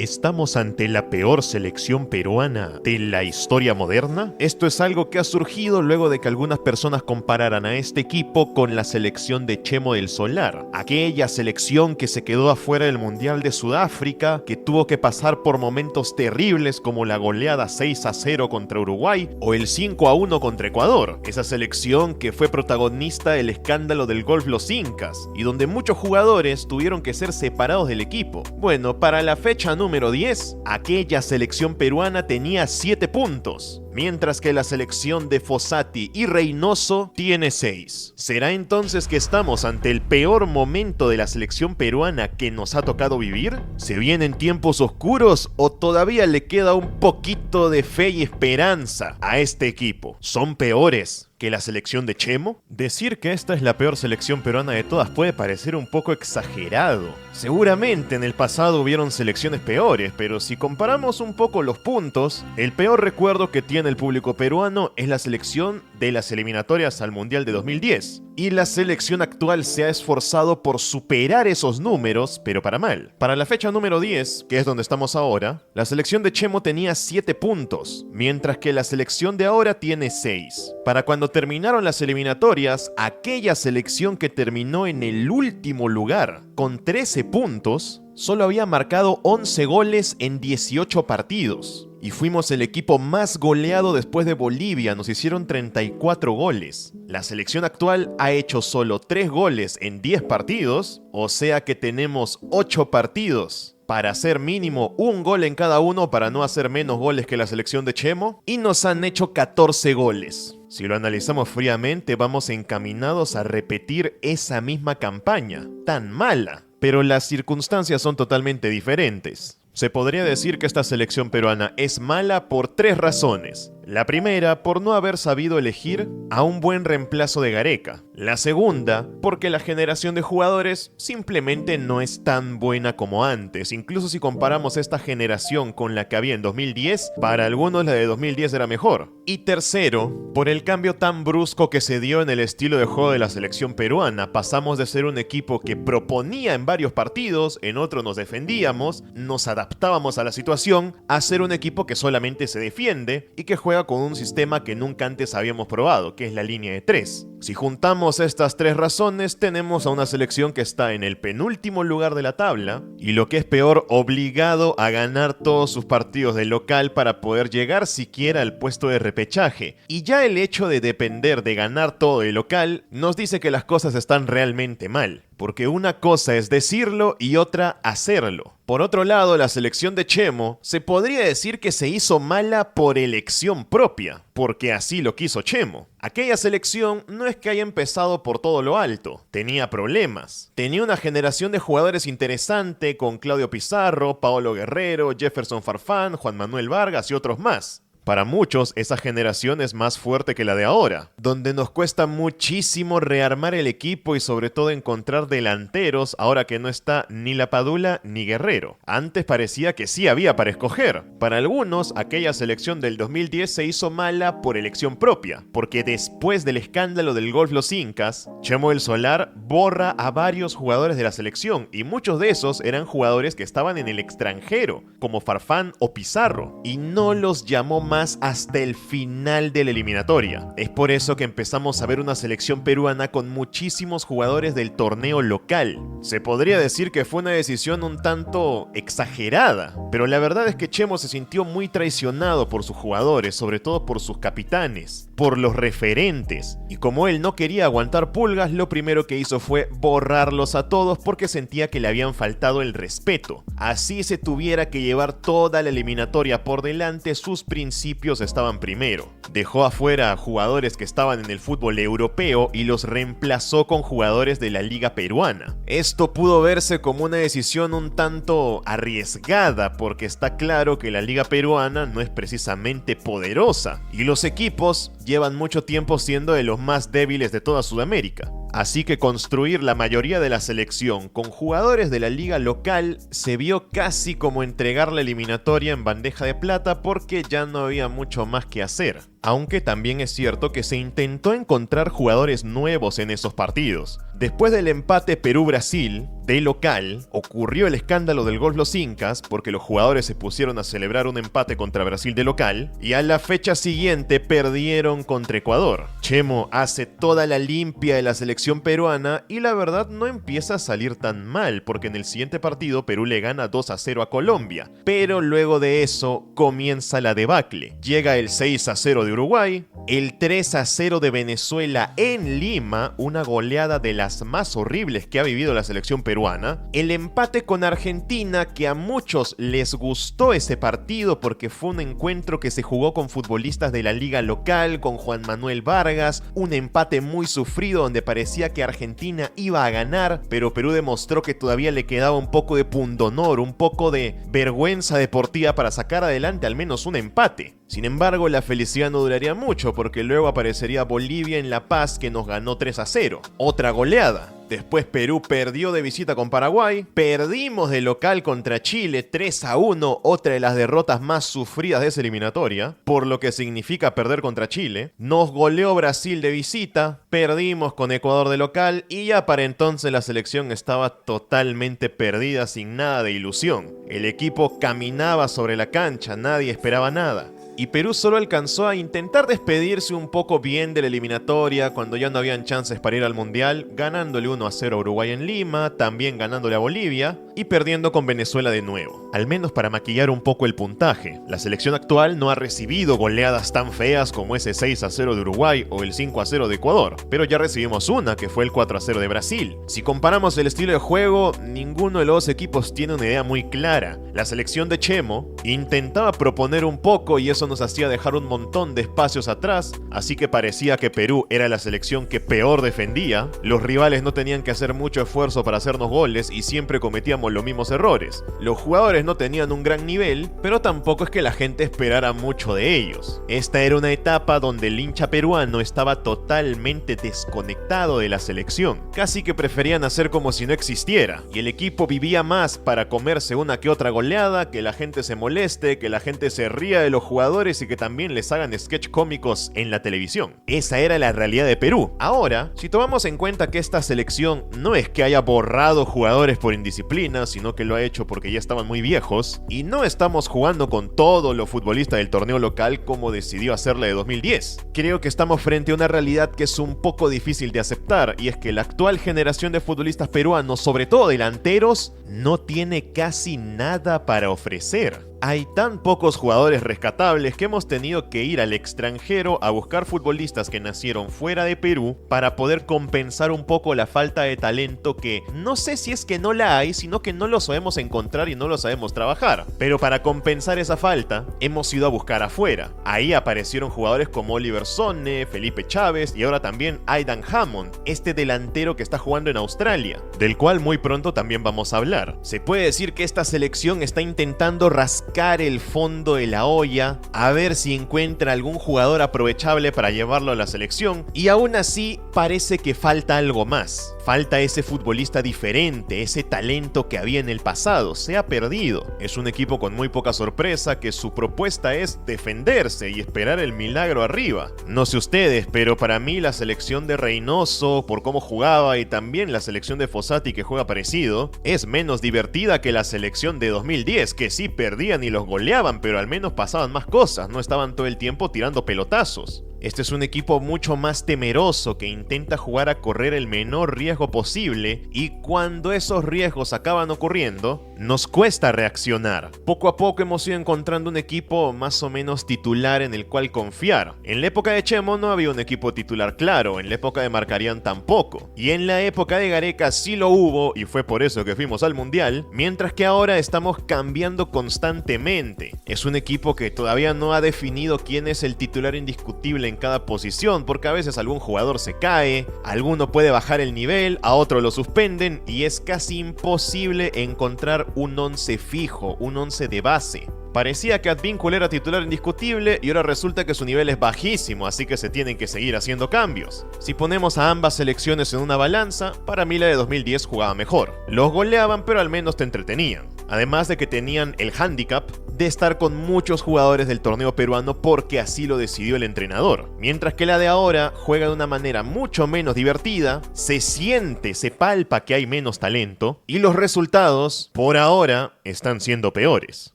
¿Estamos ante la peor selección peruana de la historia moderna? Esto es algo que ha surgido luego de que algunas personas compararan a este equipo con la selección de Chemo del Solar, aquella selección que se quedó afuera del Mundial de Sudáfrica, que tuvo que pasar por momentos terribles como la goleada 6-0 contra Uruguay o el 5-1 contra Ecuador, esa selección que fue protagonista del escándalo del golf Los Incas y donde muchos jugadores tuvieron que ser separados del equipo. Bueno, para la fecha número 10, aquella selección peruana tenía 7 puntos, mientras que la selección de Fossati y Reynoso tiene 6. ¿Será entonces que estamos ante el peor momento de la selección peruana que nos ha tocado vivir? ¿Se vienen tiempos oscuros o todavía le queda un poquito de fe y esperanza a este equipo? ¿Son peores que la selección de Chemo? Decir que esta es la peor selección peruana de todas puede parecer un poco exagerado. Seguramente en el pasado hubieron selecciones peores, pero si comparamos un poco los puntos, el peor recuerdo que tiene el público peruano es la selección de las eliminatorias al Mundial de 2010. Y la selección actual se ha esforzado por superar esos números, pero para mal. Para la fecha número 10, que es donde estamos ahora, la selección de Chemo tenía 7 puntos, mientras que la selección de ahora tiene 6. Para cuando terminaron las eliminatorias, aquella selección que terminó en el último lugar, con 13 puntos, solo había marcado 11 goles en 18 partidos. Y fuimos el equipo más goleado después de Bolivia, nos hicieron 34 goles. La selección actual ha hecho solo 3 goles en 10 partidos, o sea que tenemos 8 partidos para hacer mínimo un gol en cada uno para no hacer menos goles que la selección de Chemo, y nos han hecho 14 goles. Si lo analizamos fríamente, vamos encaminados a repetir esa misma campaña, tan mala. Pero las circunstancias son totalmente diferentes. Se podría decir que esta selección peruana es mala por 3 razones. La primera, por no haber sabido elegir a un buen reemplazo de Gareca. La segunda, porque la generación de jugadores simplemente no es tan buena como antes. Incluso si comparamos esta generación con la que había en 2010, para algunos la de 2010 era mejor. Y tercero, por el cambio tan brusco que se dio en el estilo de juego de la selección peruana. Pasamos de ser un equipo que proponía en varios partidos, en otros nos defendíamos, nos adaptábamos a la situación, a ser un equipo que solamente se defiende y que juega con un sistema que nunca antes habíamos probado, que es la línea de 3. Si juntamos estas 3 razones, tenemos a una selección que está en el penúltimo lugar de la tabla y, lo que es peor, obligado a ganar todos sus partidos de local para poder llegar siquiera al puesto de repechaje. Y ya el hecho de depender de ganar todo de local nos dice que las cosas están realmente mal, porque una cosa es decirlo y otra hacerlo. Por otro lado, la selección de Chemo se podría decir que se hizo mala por elección propia, porque así lo quiso Chemo. Aquella selección no es que haya empezado por todo lo alto, tenía problemas. Tenía una generación de jugadores interesante con Claudio Pizarro, Paolo Guerrero, Jefferson Farfán, Juan Manuel Vargas y otros más. Para muchos, esa generación es más fuerte que la de ahora, donde nos cuesta muchísimo rearmar el equipo y sobre todo encontrar delanteros ahora que no está ni Lapadula ni Guerrero. Antes parecía que sí había para escoger. Para algunos, aquella selección del 2010 se hizo mala por elección propia, porque después del escándalo del golf Los Incas, Chemo del Solar borra a varios jugadores de la selección y muchos de esos eran jugadores que estaban en el extranjero, como Farfán o Pizarro, y no los llamó más hasta el final de la eliminatoria. Es por eso que empezamos a ver una selección peruana con muchísimos jugadores del torneo local. Se podría decir que fue una decisión un tanto exagerada, pero la verdad es que Chemo se sintió muy traicionado por sus jugadores, sobre todo por sus capitanes, por los referentes, y como él no quería aguantar pulgas, lo primero que hizo fue borrarlos a todos porque sentía que le habían faltado el respeto. Así se tuviera que llevar toda la eliminatoria por delante, sus principios estaban primero. Dejó afuera a jugadores que estaban en el fútbol europeo y los reemplazó con jugadores de la liga peruana. Esto pudo verse como una decisión un tanto arriesgada, porque está claro que la liga peruana no es precisamente poderosa y los equipos llevan mucho tiempo siendo de los más débiles de toda Sudamérica. Así que construir la mayoría de la selección con jugadores de la liga local se vio casi como entregar la eliminatoria en bandeja de plata, porque ya no había mucho más que hacer. aunque también es cierto que se intentó encontrar jugadores nuevos en esos partidos. Después del empate Perú-Brasil, de local, ocurrió el escándalo del gol los Incas porque los jugadores se pusieron a celebrar un empate contra Brasil de local y a la fecha siguiente perdieron contra Ecuador. Chemo hace toda la limpia de la selección peruana y la verdad no empieza a salir tan mal porque en el siguiente partido Perú le gana 2-0 a Colombia, pero luego de eso comienza la debacle. Llega el 6-0 de Uruguay, el 3-0 de Venezuela en Lima, una goleada de las más horribles que ha vivido la selección peruana, el empate con Argentina, que a muchos les gustó ese partido porque fue un encuentro que se jugó con futbolistas de la liga local, con Juan Manuel Vargas, un empate muy sufrido donde parecía que Argentina iba a ganar, pero Perú demostró que todavía le quedaba un poco de pundonor, un poco de vergüenza deportiva para sacar adelante al menos un empate. Sin embargo, la felicidad no duraría mucho porque luego aparecería Bolivia en La Paz que nos ganó 3-0. Otra goleada. Después Perú perdió de visita con Paraguay, perdimos de local contra Chile 3-1, otra de las derrotas más sufridas de esa eliminatoria, por lo que significa perder contra Chile. Nos goleó Brasil de visita, perdimos con Ecuador de local y ya para entonces la selección estaba totalmente perdida, sin nada de ilusión. El equipo caminaba sobre la cancha, nadie esperaba nada. Y Perú solo alcanzó a intentar despedirse un poco bien de la eliminatoria cuando ya no habían chances para ir al Mundial, ganándole 1-0 a Uruguay en Lima, también ganándole a Bolivia y perdiendo con Venezuela de nuevo. Al menos para maquillar un poco el puntaje. La selección actual no ha recibido goleadas tan feas como ese 6-0 de Uruguay o el 5-0 de Ecuador, pero ya recibimos una que fue el 4-0 de Brasil. Si comparamos el estilo de juego, ninguno de los equipos tiene una idea muy clara. La selección de Chemo intentaba proponer un poco y eso nos hacía dejar un montón de espacios atrás, así que parecía que Perú era la selección que peor defendía, los rivales no tenían que hacer mucho esfuerzo para hacernos goles y siempre cometíamos los mismos errores. Los jugadores no tenían un gran nivel, pero tampoco es que la gente esperara mucho de ellos. Esta era una etapa donde el hincha peruano estaba totalmente desconectado de la selección, casi que preferían hacer como si no existiera, y el equipo vivía más para comerse una que otra goleada, que la gente se moleste, que la gente se ría de los jugadores y que también les hagan sketch cómicos en la televisión. Esa era la realidad de Perú. Ahora, si tomamos en cuenta que esta selección no es que haya borrado jugadores por indisciplina, sino que lo ha hecho porque ya estaban muy viejos, y no estamos jugando con todos los futbolistas del torneo local como decidió hacerla de 2010. Creo que estamos frente a una realidad que es un poco difícil de aceptar, y es que la actual generación de futbolistas peruanos, sobre todo delanteros, no tiene casi nada para ofrecer. Hay tan pocos jugadores rescatables que hemos tenido que ir al extranjero a buscar futbolistas que nacieron fuera de Perú para poder compensar un poco la falta de talento que no sé si es que no la hay, sino que no lo sabemos encontrar y no lo sabemos trabajar. Pero para compensar esa falta, hemos ido a buscar afuera. Ahí aparecieron jugadores como Oliver Sonne, Felipe Chávez y ahora también Aidan Hammond, este delantero que está jugando en Australia, del cual muy pronto también vamos a hablar. Se puede decir que esta selección está intentando rascar el fondo de la olla, a ver si encuentra algún jugador aprovechable para llevarlo a la selección, y aún así parece que falta algo más. Falta ese futbolista diferente, ese talento que había en el pasado, se ha perdido. Es un equipo con muy poca sorpresa que su propuesta es defenderse y esperar el milagro arriba. No sé ustedes, pero para mí la selección de Reynoso, por cómo jugaba, y también la selección de Fossati que juega parecido, es menos divertida que la selección de 2010, que sí perdían y los goleaban, pero al menos pasaban más cosas, no estaban todo el tiempo tirando pelotazos. Este es un equipo mucho más temeroso que intenta jugar a correr el menor riesgo posible, y cuando esos riesgos acaban ocurriendo, nos cuesta reaccionar. Poco a poco hemos ido encontrando un equipo más o menos titular en el cual confiar. En la época de Chemo no había un equipo titular claro, en la época de Marcarián tampoco, y en la época de Gareca sí lo hubo y fue por eso que fuimos al Mundial, mientras que ahora estamos cambiando constantemente. Es un equipo que todavía no ha definido quién es el titular indiscutible en cada posición, porque a veces algún jugador se cae, alguno puede bajar el nivel, a otro lo suspenden y es casi imposible encontrar un 11 fijo, un 11 de base. Parecía que Advíncula era titular indiscutible y ahora resulta que su nivel es bajísimo, así que se tienen que seguir haciendo cambios. Si ponemos a ambas selecciones en una balanza, para mí la de 2010 jugaba mejor. Los goleaban, pero al menos te entretenían. Además de que tenían el hándicap de estar con muchos jugadores del torneo peruano porque así lo decidió el entrenador. Mientras que la de ahora juega de una manera mucho menos divertida, se siente, se palpa que hay menos talento y los resultados, por ahora, están siendo peores.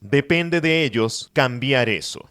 Depende de ellos cambiar eso.